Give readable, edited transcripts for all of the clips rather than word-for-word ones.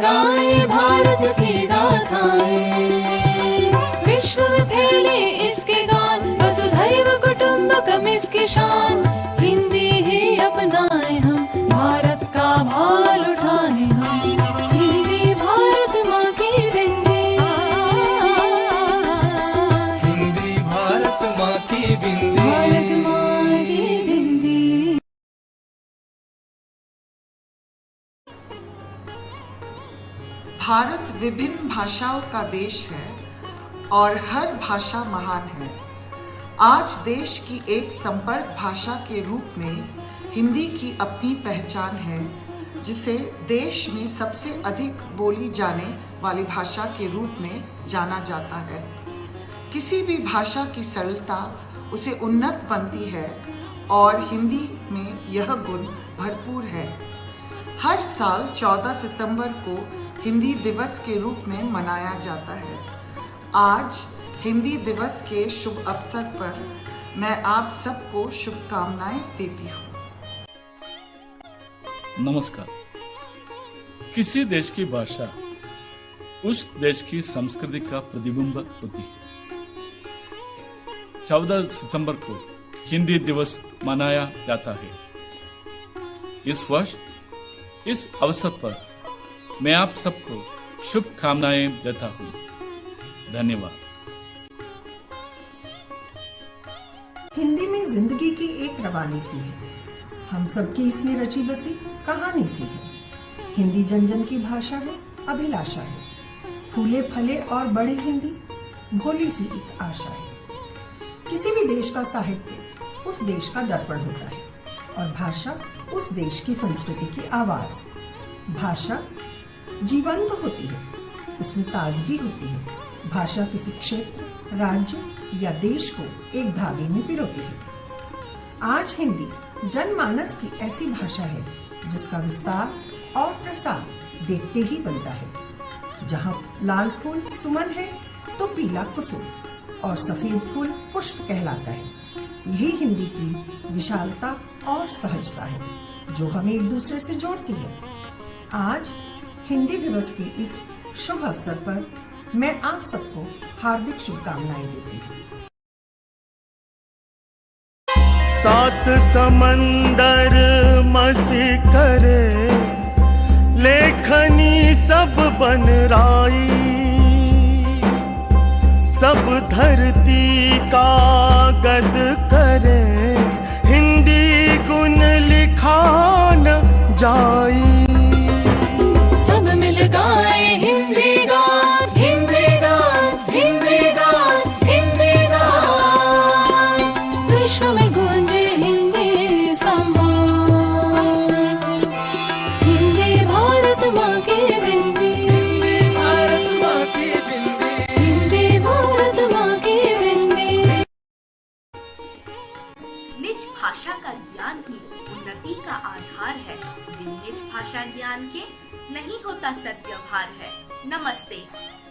गाए भारत की गाथाएं, विश्व में फैले इसके गान, वसुधैव कुटुंबकम इसकी शान। हिंदी ही अपनाए हम, भारत का भाल उठाए हम, हिंदी भारत माँ की बिंदी, हिंदी भारत माँ की बिंदी, भारत माँ की बिंदी। भारत विभिन्न भाषाओं का देश है और हर भाषा महान है। आज देश की एक संपर्क भाषा के रूप में हिंदी की अपनी पहचान है, जिसे देश में सबसे अधिक बोली जाने वाली भाषा के रूप में जाना जाता है। किसी भी भाषा की सरलता उसे उन्नत बनती है और हिंदी में यह गुण भरपूर है। हर साल 14 सितंबर को हिंदी दिवस के रूप में मनाया जाता है। आज हिंदी दिवस के शुभ अवसर पर मैं आप सबको शुभकामनाएं देती हूँ। नमस्कार। किसी देश की भाषा उस देश की संस्कृति का प्रतिबिंब होती है। 14 सितंबर को हिंदी दिवस मनाया जाता है। इस वर्ष इस अवसर पर मैं आप सबको शुभकामनाएं देता हूँ। धन्यवाद। हिंदी में जिंदगी की एक रवानी सी है, हम सबकी इसमें रची बसी कहानी सी है। हिंदी जन जन की भाषा है, अभिलाषा है, फूले फले और बड़े हिंदी, भोली सी एक आशा है। किसी भी देश का साहित्य उस देश का दर्पण होता है और भाषा उस देश की संस्कृति की आवाज। भाषा जीवंत होती है, उसमें ताजगी होती है। भाषा किसी क्षेत्र, राज्य या देश को एक धागे में पिरोती है। आज हिंदी जनमानस की ऐसी भाषा है जिसका विस्तार और प्रसार देखते ही बनता है। जहाँ लाल फूल सुमन है तो पीला कुसुम और सफेद फूल पुष्प कहलाता है। यही हिंदी की विशालता और सहजता है जो हमें एक दूसरे से जोड़ती है। आज हिंदी दिवस के इस शुभ अवसर पर मैं आप सबको हार्दिक शुभकामनाएं देती हूँ। सात समंदर मसी करे, लेखनी सब बन राई, सब धरती का गद करे, हिंदी गुण लिखा न जाई। सब मिल गाए हिंदी गान, हिंदी गान, हिंदी गान, हिंदी गान, विश्व में गूंजे हिंदी सम्मान। हिंदी भारत माँ की बिंदी, भारत माँ की बिंदी, हिंदी भारत माँ की बिंदी। निज भाषा का ज्ञान ही उन्नति का आधार है। निज भाषा ज्ञान के नहीं होता सद्व्यवहार है। नमस्ते।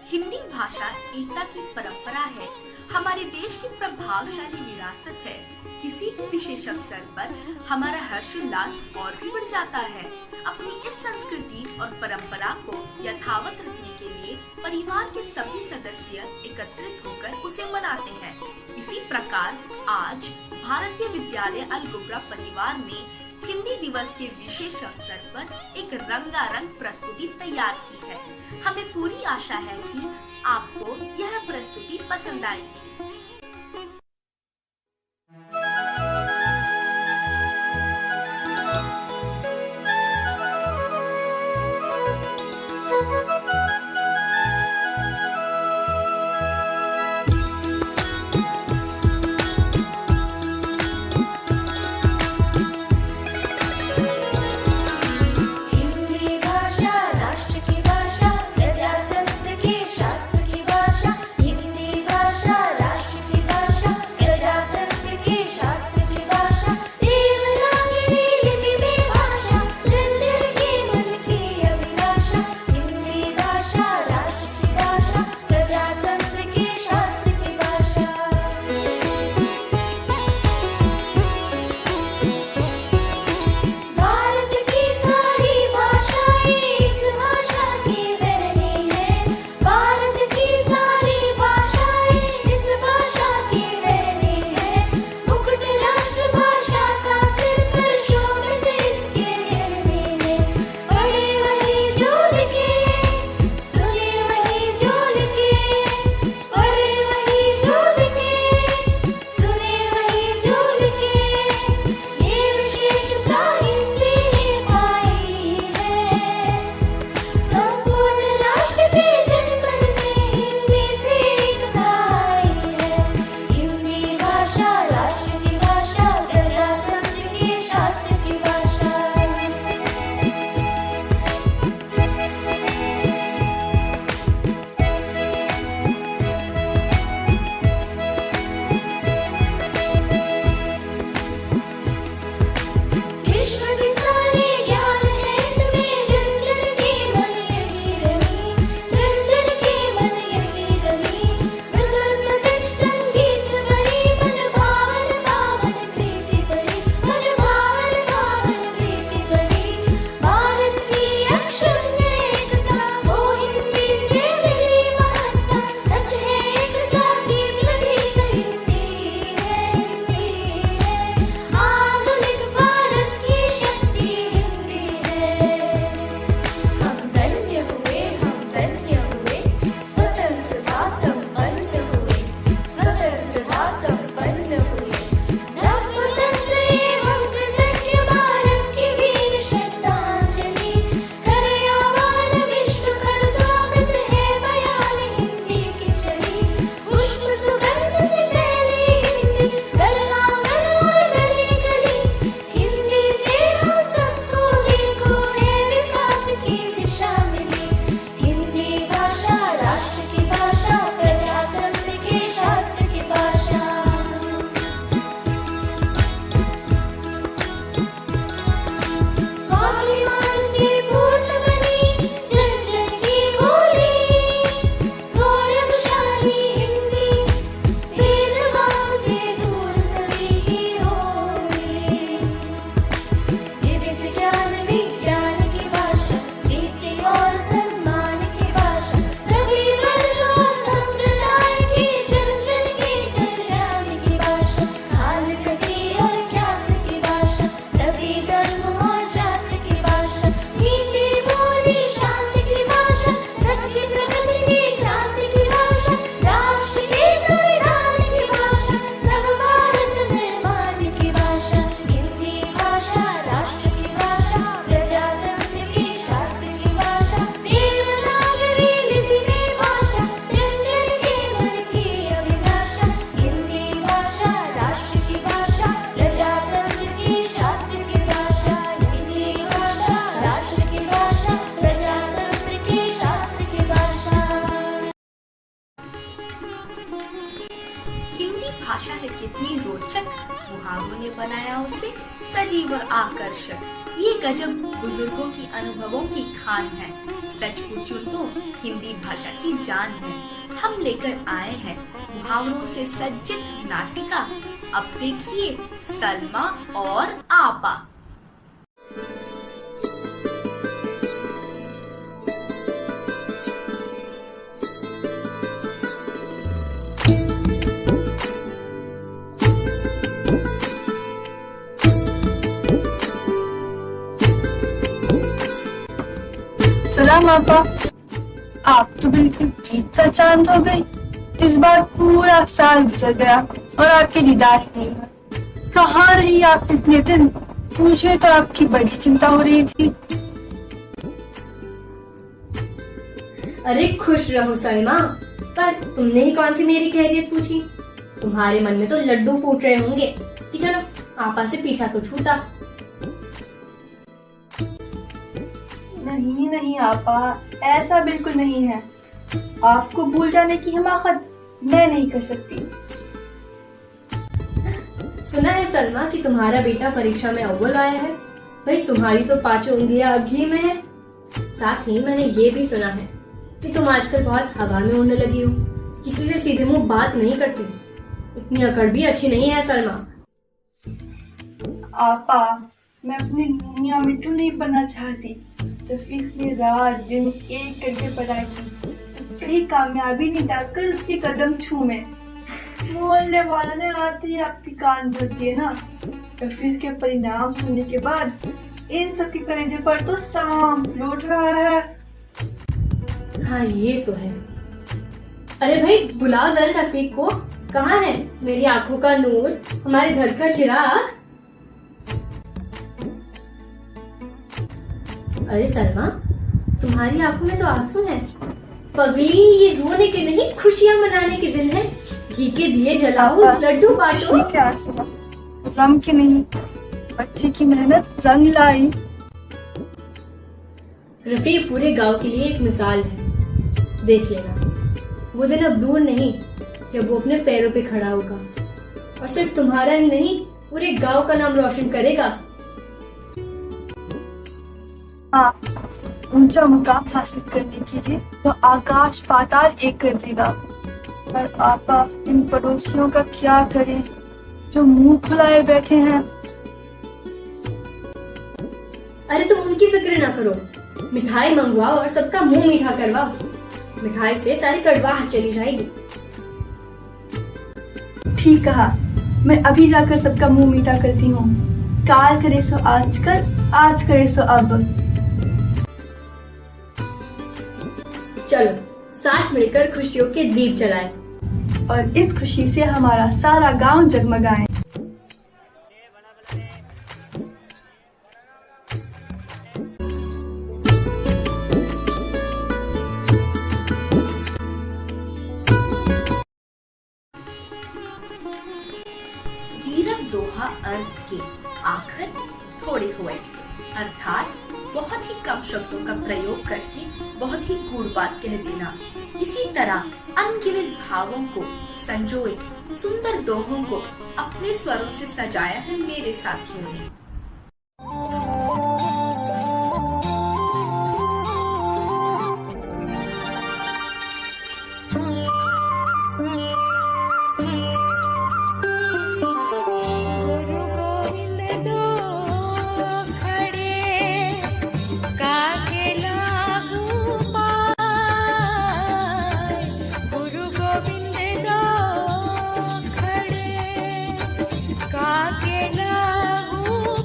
हिंदी भाषा एकता की परंपरा है, हमारे देश की प्रभावशाली विरासत है। किसी भी विशेष अवसर पर हमारा हर्षोल्लास और भी बढ़ जाता है। अपनी इस संस्कृति और परंपरा को यथावत रखने के लिए परिवार के सभी सदस्य एकत्रित होकर उसे मनाते हैं। इसी प्रकार आज भारतीय विद्यालय अलगोबरा परिवार ने हिंदी दिवस के विशेष अवसर पर एक रंगारंग प्रस्तुति तैयार की है। हमें पूरी आशा है कि आपको यह प्रस्तुति पसंद आएगी। हिंदी भाषा राष्ट्र की भाषा, प्रजातंत्र के शास्त्र की भाषा। हिंदी भाषा राष्ट्र गजब बुजुर्गों की अनुभवों की खान है। सच पूछूं तो हिंदी भाषा की जान है। हम लेकर आए हैं मुहावरों से सज्जित नाटिका। अब देखिए सलमा और आपा। सलाम आपा, आप तो बिल्कुल ईद का चांद हो गई। इस बार पूरा साल गुजर गया और आपके दीदार ही नहीं हुए। कहाँ रही आप इतने दिन? मुझे तो आपकी बड़ी चिंता हो रही थी। अरे खुश रहो सलमा, पर तुमने ही कौन सी मेरी खैरियत पूछी? तुम्हारे मन में तो लड्डू फूट रहे होंगे कि चलो आपा से पीछा तो छूटा। नहीं नहीं आपा, ऐसा बिल्कुल नहीं है। आपको भूल जाने की हिमाकत मैं नहीं कर सकती। सुना है सलमा कि तुम्हारा बेटा परीक्षा में अव्वल आया है। भाई तुम्हारी तो 5 उंगलियां अगली में है। साथ ही मैंने ये भी सुना है कि तुम आजकल बहुत हवा में उड़ने लगी हो, किसी से सीधे मुंह बात नहीं करती। इतनी अकड़ भी अच्छी नहीं है सलमा। आपा, मैं अपनी दुनिया मिट्टू नहीं बनना चाहती। तौफीक ने रात दिन एक करके पढ़ाई की, कहीं कामयाबी नहीं जाकर उसके कदम छूमे। मोहल्ले वालों ने आते ही आपकी कान भर दिए ना। तौफीक के परिणाम सुनने के बाद इन सब के कलेजे पर तो सांप लौट रहा है। हाँ ये तो है। अरे भाई बुलाओ जरा रफीक को। कहाँ है मेरी आंखों का नूर, हमारे घर का चिराग? अरे सलमा, तुम्हारी आंखों में तो आंसू है। पगली, ये रोने के नहीं खुशियाँ मनाने के दिन है। घी के दिए जलाओ, लड्डू बांटो। क्या गम की नहीं, बच्चे की मेहनत रंग लाई। रफीक पूरे गांव के लिए एक मिसाल है। देख लेना, वो दिन अब दूर नहीं जब वो अपने पैरों पे खड़ा होगा और सिर्फ तुम्हारा ही नहीं पूरे गांव का नाम रोशन करेगा। हाँ, ऊंचा मुकाम हासिल करने के लिए तो आकाश पाताल एक कर देगा। पर आपा, इन पड़ोसियों का क्या करें जो मुंह फुलाए बैठे हैं। अरे तुम उनकी फिक्र ना करो, मिठाई मंगवाओ और सबका मुंह मीठा करवाओ। मिठाई से सारी कड़वाहट चली जाएगी। ठीक कहा, मैं अभी जाकर सबका मुंह मीठा करती हूँ। काल करे सो आज कर, आज करे सो अब। चलो साथ मिलकर खुशियों के दीप जलाएं और इस खुशी से हमारा सारा गांव जगमगाए। दीर्घ दोहा अर्थ के आखिर थोड़े हुए, अर्थात बहुत ही कम शब्दों का प्रयोग करके बहुत ही गूढ़ बात कह देना। इसी तरह अनगिनत भावों को संजोए सुंदर दोहों को अपने स्वरों से सजाया है मेरे साथियों ने। काके लागू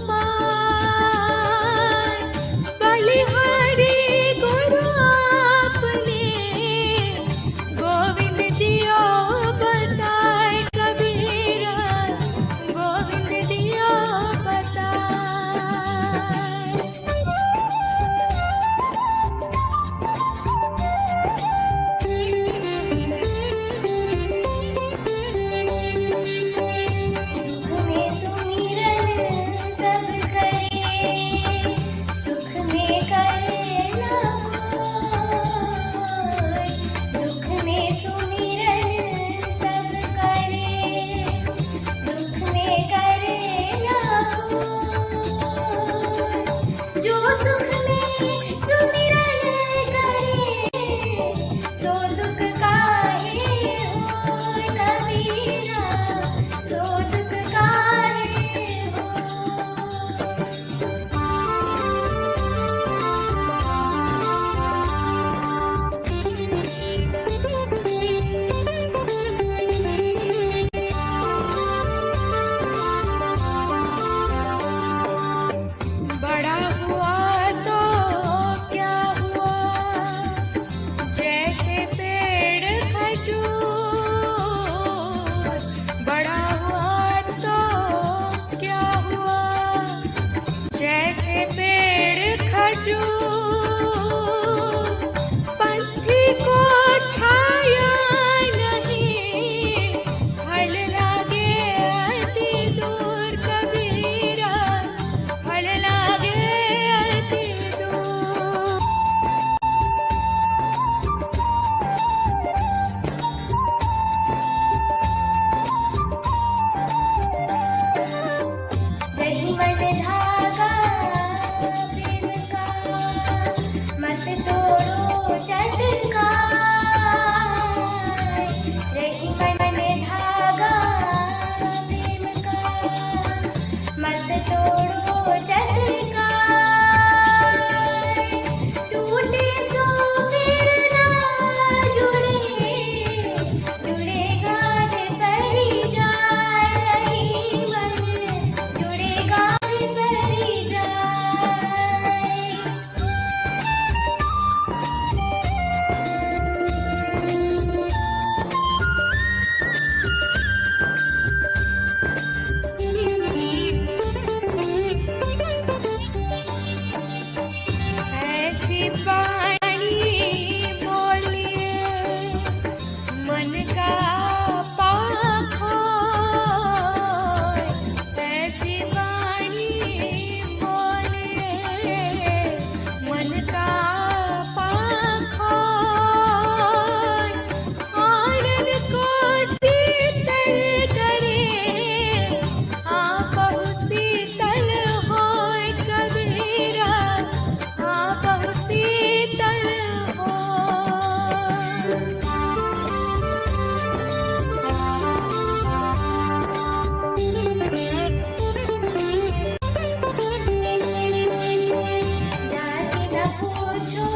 पूछो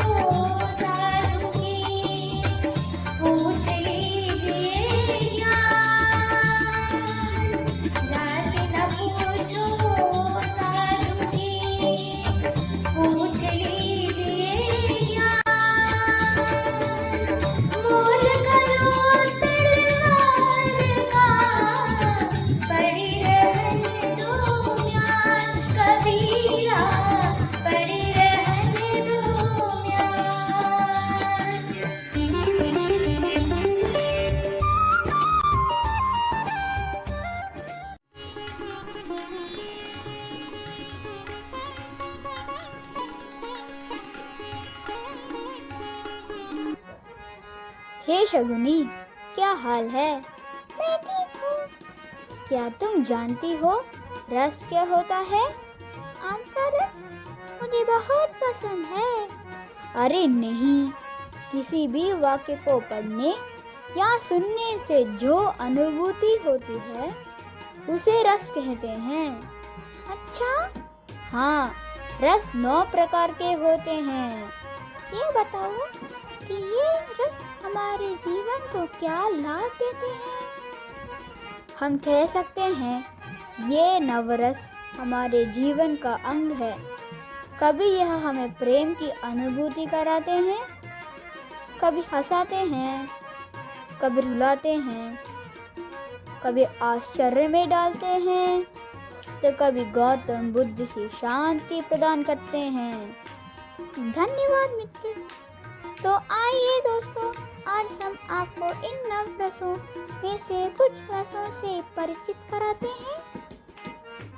साधु की, पूछ लीजिए ज्ञान। जाति न पूछो साधु की, पूछ लीजिए ज्ञान। बोल करो तलवार का, पड़ी रहने दो म्यान। कबीरा पड़ी रहने दो म्यान। हे शगुनी, क्या हाल है? मैं ठीक हूँ। क्या तुम जानती हो रस क्या होता है? आम का रस मुझे बहुत पसंद है। अरे नहीं, किसी भी वाक्य को पढ़ने या सुनने से जो अनुभूति होती है उसे रस कहते हैं। अच्छा? हाँ, रस 9 प्रकार के होते हैं। ये बताओ कि ये रस हमारे जीवन को क्या लाभ देते हैं? हम कह सकते हैं ये नवरस हमारे जीवन का अंग है। कभी यह हमें प्रेम की अनुभूति कराते हैं, कभी हंसाते हैं, कभी रुलाते हैं, कभी आश्चर्य में डालते हैं, तो कभी गौतम बुद्ध से शांति प्रदान करते हैं। धन्यवाद मित्र। तो आइए दोस्तों, आज हम आपको इन 9 रसों में से कुछ रसों से परिचित कराते हैं।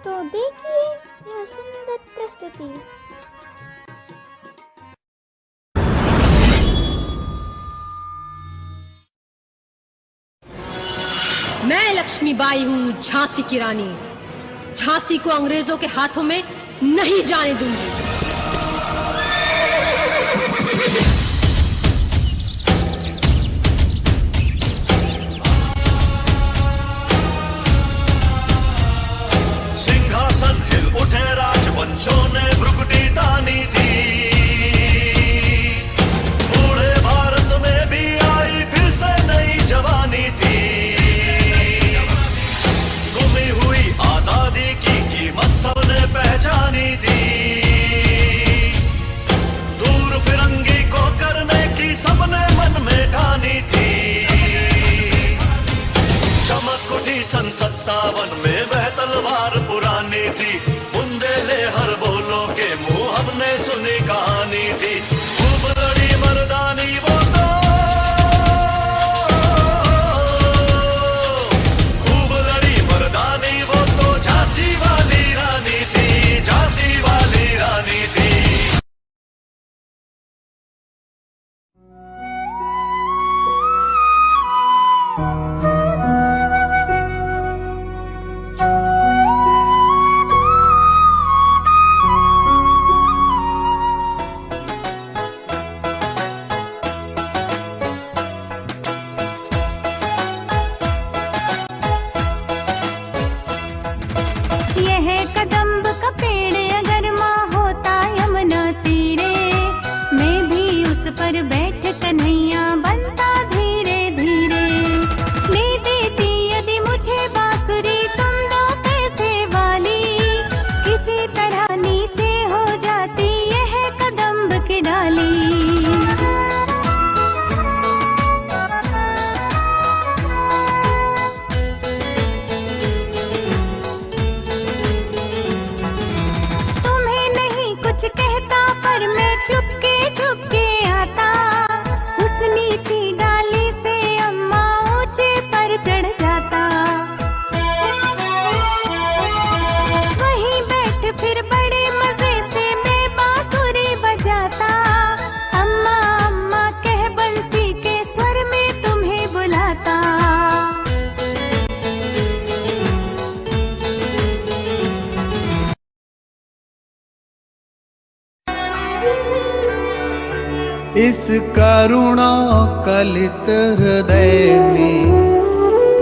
तो देखिए यह सुंदर प्रस्तुति। मैं लक्ष्मीबाई हूँ, झांसी की रानी। झांसी को अंग्रेजों के हाथों में नहीं जाने दूंगी। सिंहासन हिल उठे, राजवंशों ने भ्रुकुटी तानी थी। बूढ़े भारत में भी आई फिर से नई जवानी थी। गुमी हुई आजादी की कीमत सबने पहचानी थी। दूर फिरंगी को करने की सबने मन में ठानी थी। चमक उठी सन 57 में वह तलवार पुरानी थी। बुंदेले हर बोलों के मुंह हमने सुनी कहानी थी। खूब लड़ी मर्दानी वो तो, खूब लड़ी मर्दानी वो तो झांसी वाली रानी थी, झांसी वाली रानी थी। यह कदम्ब का पेड़ अगर माँ होता यमुना तीरे, मैं भी उस पर बैठ कन्हैया बनता धीरे धीरे। ले देती यदि मुझे बांसुरी तुम 2 पैसे वाली, किसी तरह नीचे हो जाती यह कदम्ब की डाली। कुछ कहता पर मैं चुपके चुपके आता, उस नीची डाली से अम्मा ऊंचे पर चढ़ जाता। वहीं बैठ फिर बड़े मजे से मैं बांसुरी बजाता। अम्मा अम्मा कह बंसी के स्वर में तुम्हें बुलाता। इस करुणा कलित हृदय में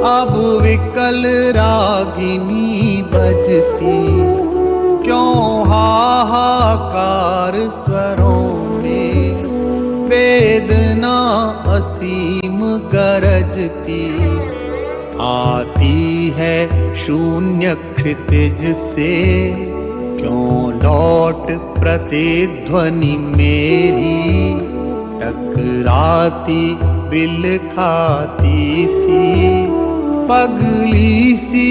अब विकल रागिनी बजती। क्यों हाहाकार स्वरों में असीम गरजती, आती है शून्य क्षितिज से, क्यों लौट प्रतिध्वनि मेरी, टकराती बिल खाती सी, पगली सी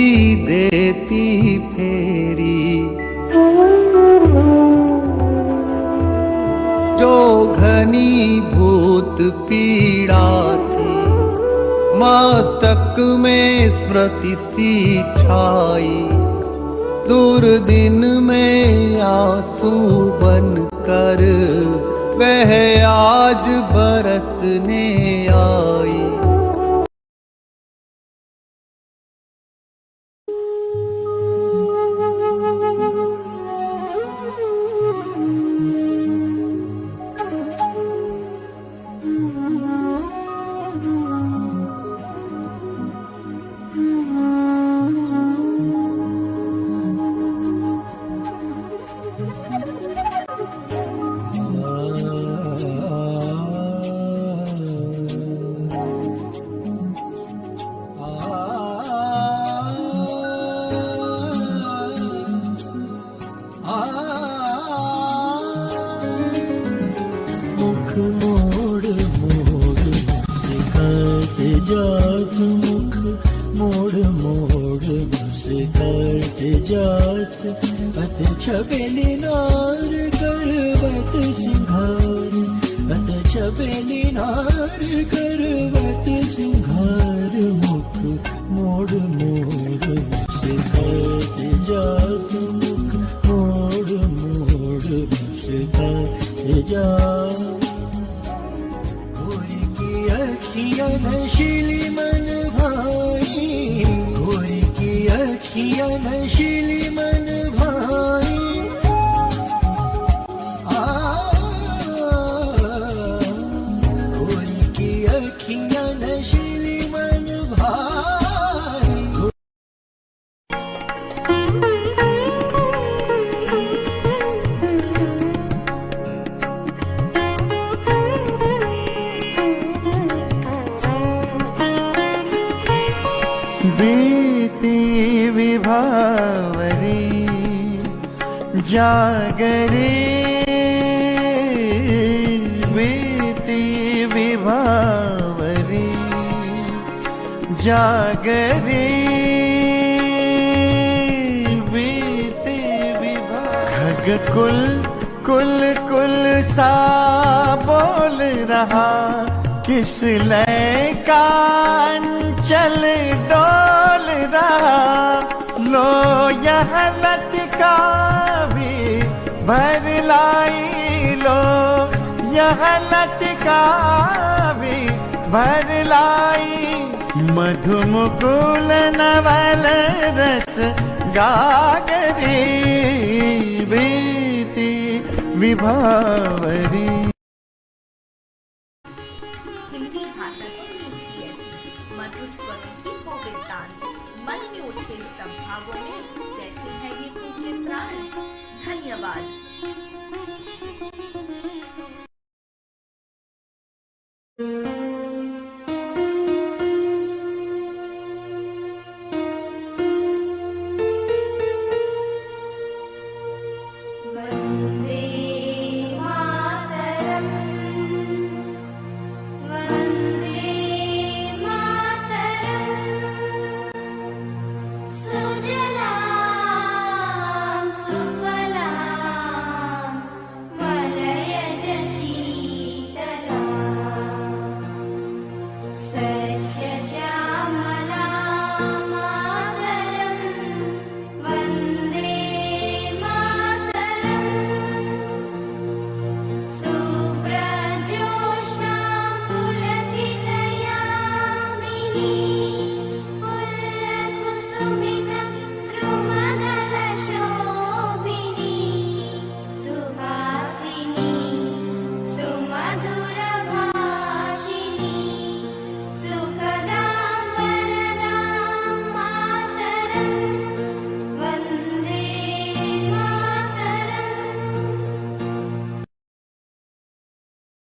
देती फेरी। जो घनीभूत पीड़ा थी, मस्तक में स्मृति सी छाई, दुर्दिन में आंसू बन कर वह आज बरसने आई। छबेली नार करवत सिंगार, अत छबेली नार करवत सिंगार, मुख मोड़ मोड़ से खाते जात, मुख मोड़ मोड़ से खाते जात। गोरी की अखियाँ नशीली मन भाई, गोरी की अखियाँ नशीली मन भाई, बीती विभावरी जागरी, बीती विभावरी जागरी, बीती विभावरी। खग कुल कुल कुल सा बोल रहा, किस लय का अंचल डोल रहा, लो यह लतिका भी भर लाई, लो यह लतिका भी भर लाई। मधुमुकुल नवल रस गागरी, बीती विभावरी। हिंदी भाषा तो मीठी ऐसी, मधुर स्वरों की हो विद्वान, मन में उठे सब भावों में, जैसे है ये फूके प्राण। धन्यवाद।